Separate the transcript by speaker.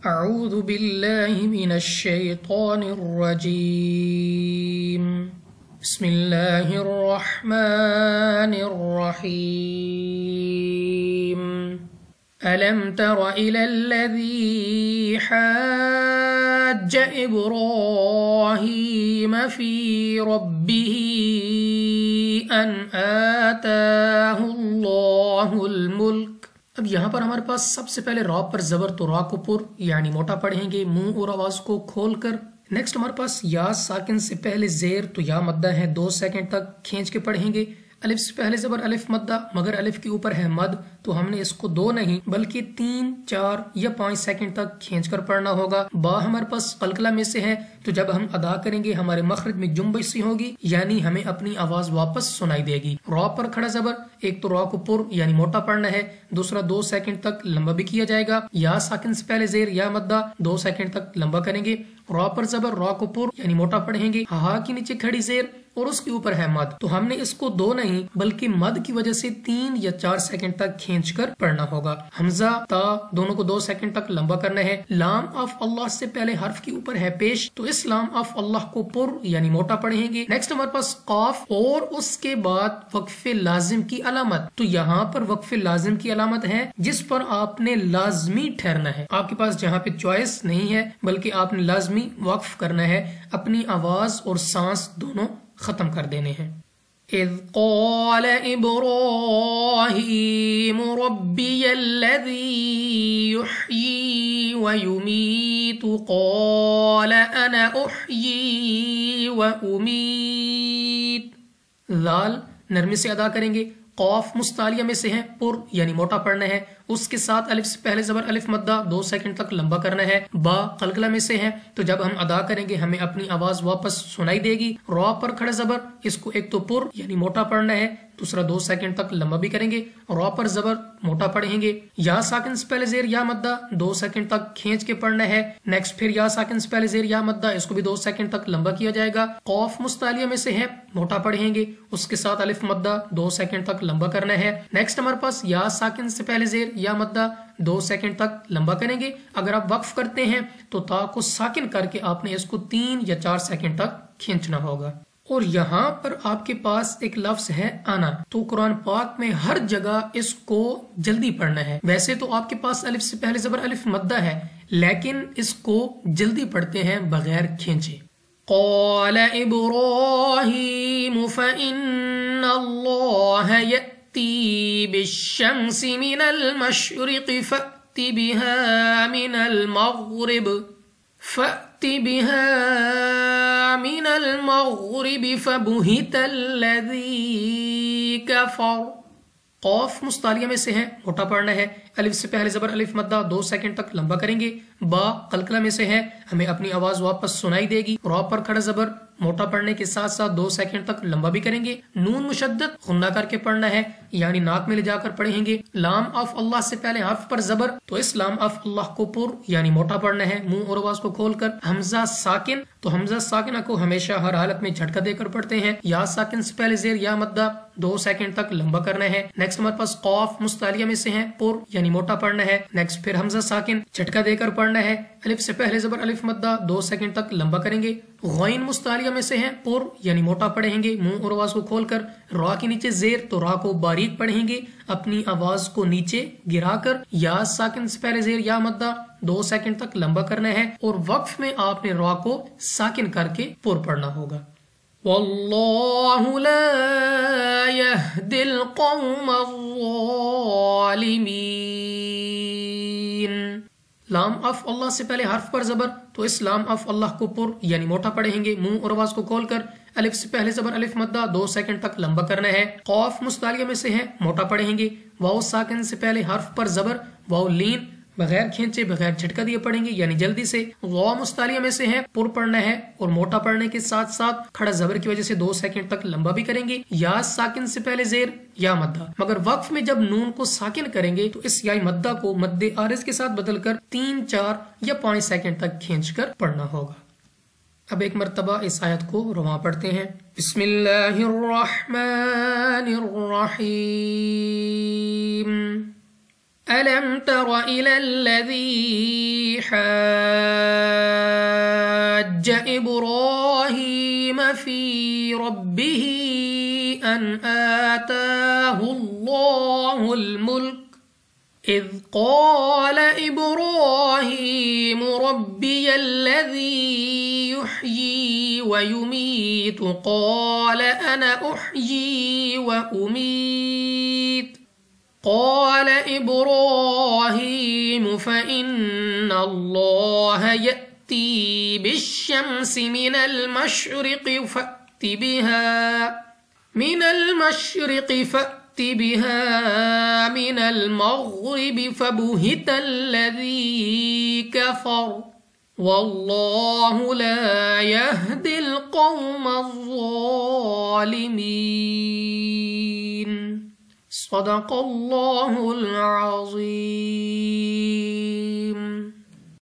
Speaker 1: اعوذ باللہ من الشیطان الرجیم بسم اللہ الرحمن الرحیم ألم تر إلى الذي حاج إبراهيم في ربه أن آتاه الله الملك۔ اب یہاں پر ہمارے پاس سب سے پہلے را پر زبر، تو را کو پر یعنی موٹا پڑھیں گے منہ اور آواز کو کھول کر۔ نیکسٹ ہمارے پاس یا ساکن سے پہلے زیر، تو یا مدہ ہے 2 سیکنڈ تک کھینچ کے پڑھیں گے۔ الف سے پہلے زبر الف مدہ، مگر الف کے اوپر ہے مد، تو ہم نے اس کو 2 نہیں بلکہ 3، 4 یا 5 سیکنڈ تک کھینچ کر پڑھنا ہوگا۔ با ہمارے پاس قلقلہ میں سے ہے، تو جب ہم ادا کریں گے ہمارے مخرج میں جنبش سی ہوگی، یعنی ہمیں اپنی آواز واپس سنائی دے گی۔ را پر کھڑا زبر، ایک تو را کو پر یعنی موٹا پڑھنا ہے، دوسرا 2 سیکنڈ تک لمبا بھی کیا جائے گا۔ یا ساکن سے پہلے زیر یا مدہ 2 سیکنڈ تک لمبا کریں گے۔ را پر زبر، را کو پر یعنی موٹا پڑھیں گے، ہا کے نیچے کھڑی زیر اور اس کے اوپر ہے مد، تو ہم نے اس کو 2 نہیں بلکہ مد کی وجہ سے 3 یا 4 سیکنڈ تک کھینچ کر پڑھنا ہوگا۔ حمزہ تا دونوں کو 2 سیکنڈ تک لمبا کرنا ہے۔ لام آف اللہ سے پہلے حرف کے اوپر ہے پیش، تو اس لام آف اللہ کو پر یعنی موٹا پڑھیں گے۔ نیکسٹ ہمارے پاس قاف اور اس کے بعد وقف لازم کی علامت، تو یہاں پر وقف لازم کی علامت ہے جس پر آپ نے لازمی ٹھہرنا ہے۔ آپ کے پاس جہاں پہ چوائس نہیں ہے بلکہ آپ نے لازمی وقف کرنا ہے، اپنی آواز اور سانس دونوں ختم کر دینے ہیں۔ اذ قال ابراہیم ربی الذی یحیی ویمیت قال انا احیی وامیت۔ ذال نرمی سے ادا کریں گے۔ قاف مستعلیہ میں سے ہے، پر یعنی موٹا پڑھنا ہے، اس کے ساتھ الف سے پہلے زبر الف مدہ 2 سیکنڈ تک لمبا کرنا ہے۔ با قلقلہ میں سے ہے، تو جب ہم ادا کریں گے ہمیں اپنی آواز واپس سنائی دے گی۔ را پر کھڑا زبر، اس کو ایک تو پر یعنی موٹا پڑھنا ہے، دوسرا 2 سیکنڈ تک لمبا بھی کریں گے۔ را پر زبر موٹا پڑھیں گے۔ یا ساکن سے پہلے زیر یا مدہ 2 سیکنڈ تک کھینچ کے پڑھنا ہے۔ نیکسٹ پھر یا ساکن سے پہلے زیر یا مدہ، اس کو بھی 2 سیکنڈ تک لمبا کیا جائے گا۔ قاف مستعلیہ میں سے ہے، موٹا پڑھیں گے، اس کے ساتھ الف مدہ 2 سیکنڈ تک لمبا کرنا ہے۔ نیکسٹ ہمارے پاس یا ساکن سے پہلے زیر یا مدہ 2 سیکنڈ تک لمبا کریں گے۔ اگر آپ وقف کرتے ہیں تو تا کو ساکن کر کے آپ نے اس کو 3 یا 4 سیکنڈ تک کھینچنا ہوگا۔ اور یہاں پر آپ کے پاس ایک لفظ ہے آنا، تو قرآن پاک میں ہر جگہ اس کو جلدی پڑھنا ہے۔ ویسے تو آپ کے پاس الف سے پہلے زبر الف مدہ ہے، لیکن اس کو جلدی پڑھتے ہیں بغیر کھینچے۔ قال ابراہیم فإن اللہ یأتی بالشمس من المشرق فأت بها من المغرب فبہت الذی کفر۔ قاف مستعلیہ میں سے ہے، موٹا پڑھنا ہے، الف سے پہلے زبر الف مدہ 2 سیکنڈ تک لمبا کریں گے۔ با قلقلہ میں سے ہے، ہمیں اپنی آواز واپس سنائی دے گی۔ را پر کھڑا زبر موٹا پڑھنے کے ساتھ ساتھ 2 سیکنڈ تک لمبا بھی کریں گے۔ نون مشدد غنہ کر کے پڑھنا ہے، یعنی ناک میں لے جا کر پڑھیں گے۔ لام آف اللہ سے پہلے حرف پر زبر، تو اس لام آف اللہ کو پر یعنی موٹا پڑھنا ہے، منہ اور آواز کو کھول کر۔ حمزہ ساکن، تو حمزہ ساکنہ کو ہمیشہ ہر حالت میں جھٹکا دے کر پڑھتے ہیں۔ یا ساکن سے پہلے زیر یا مدہ 2 سیکنڈ تک لمبا کرنا ہے۔ نیکسٹ ہمارے پاس قاف مستعلیہ میں سے ہے، پر یعنی موٹا پڑھنا ہے۔ نیکسٹ پھر حمزہ ساکن جھٹکا دے کر پڑھنا ہے، الف سے پہلے زبر الف مدہ 2 سیکنڈ تک لمبا کریں گے۔ غین مستعلیہ میں سے ہے، پر یعنی موٹا پڑھیں گے، منہ اور آواز کو کھول کر۔ را کے نیچے زیر، تو را کو باریک پڑھیں گے، اپنی آواز کو نیچے گرا کر۔ یا ساکن سے پہلے زیر یا مدہ 2 سیکنڈ تک لمبا کرنا ہے، اور وقف میں آپ نے را کو ساکن کر کے پر پڑھنا ہوگا۔ واللہ لا یہدی القوم الظالمین۔ لام آف اللہ سے پہلے حرف پر زبر، تو اس لام آف اللہ کو پر یعنی موٹا پڑھیں گے، منہ اور آواز کو کھول کر۔ الف سے پہلے زبر الف مدہ 2 سیکنڈ تک لمبا کرنا ہے۔ قاف مستعلیہ میں سے ہے، موٹا پڑھیں گے۔ واو ساکن سے پہلے حرف پر زبر، واو لین بغیر کھینچے بغیر جھٹکا دیے پڑھیں گے، یعنی جلدی سے۔ غا مستعلیہ میں سے ہے، پر پڑھنا ہے، اور موٹا پڑھنے کے ساتھ ساتھ کھڑا زبر کی وجہ سے 2 سیکنڈ تک لمبا بھی کریں گے۔ یا ساکن سے پہلے زیر یا مدہ، مگر وقف میں جب نون کو ساکن کریں گے تو اس یا مدہ کو مد عارض کے ساتھ بدل کر 3، 4 یا 5 سیکنڈ تک کھینچ کر پڑھنا ہوگا۔ اب ایک مرتبہ اس آیت کو رواں پڑھتے ہیں۔ بسم اللہ الرحمن الرحیم ألم تر إلى الذي حاج إبراهيم في ربه أن آتاه الله الملك إذ قال إبراهيم ربي الذي يحيي ويميت قال أنا أحيي وأميت قال إبراهيم فإن الله يأتي بالشمس من المشرق فأت بها من المغرب فبهت الذي كفر والله لا يهدي القوم الظالمين. صدق الله العظيم.